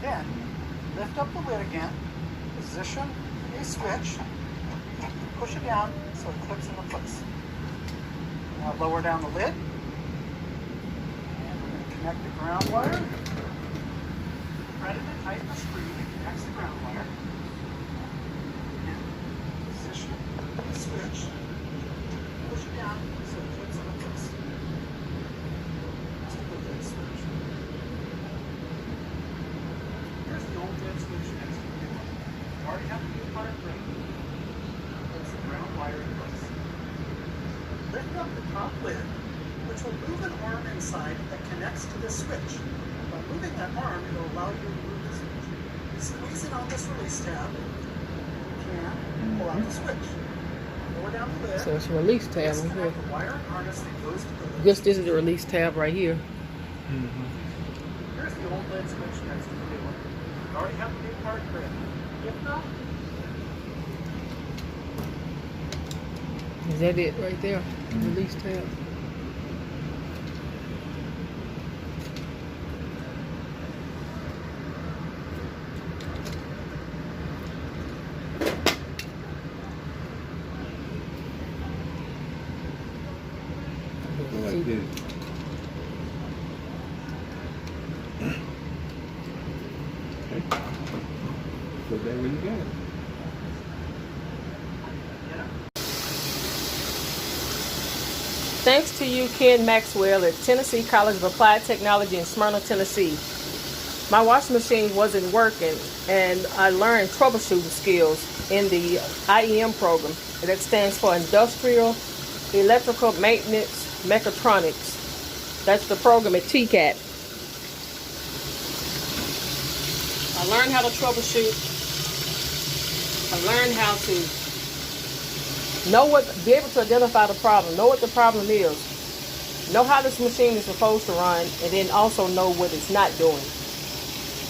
Then, lift up the lid again, position a switch, push it down so it clips into place. Now lower down the lid, and we're going to connect the ground wire. Thread it and tighten the screw that connects the ground wire. And position the switch, push it down so it clips into place. Let's put that switch. Here's the old dead switch next to the new one. You already have the new part ready. Place the ground wire in place. Lift up the top lid, which will move an arm inside that connects to the switch. By moving that arm, it will allow you to move the switch. Squeezing on this release tab, you can pull out the switch. Lower down the lid. So it's a release tab right here. The wire and harness that goes to the lid. I guess this is the release tab right here. Here's the old lid switch next to the new one. You already have the new part ready. If not, Is that it right there? Release tab. Like this. Okay. Put that where you got it. Thanks to you, Ken Maxwell at Tennessee College of Applied Technology in Smyrna, Tennessee. My washing machine wasn't working, and I learned troubleshooting skills in the IEM program. That stands for Industrial Electrical Maintenance Mechatronics. That's the program at TCAT. I learned how to troubleshoot. I learned how to be able to identify the problem, know what the problem is, know how this machine is supposed to run, and then also know what it's not doing.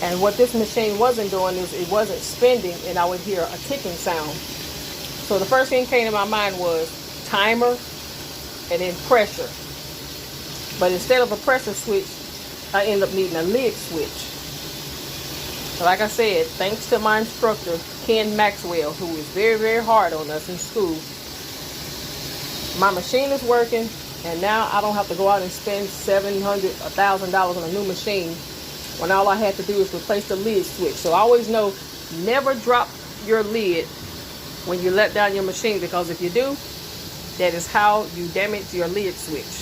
And what this machine wasn't doing is it wasn't spinning, and I would hear a ticking sound. So the first thing that came to my mind was timer and then pressure. But instead of a pressure switch, I ended up needing a lid switch. Like I said, thanks to my instructor, Ken Maxwell, who was very, very hard on us in school, my machine is working, and now I don't have to go out and spend $700, $1,000 on a new machine when all I had to do is replace the lid switch. So I always know, never drop your lid when you let down your machine, because if you do, that is how you damage your lid switch.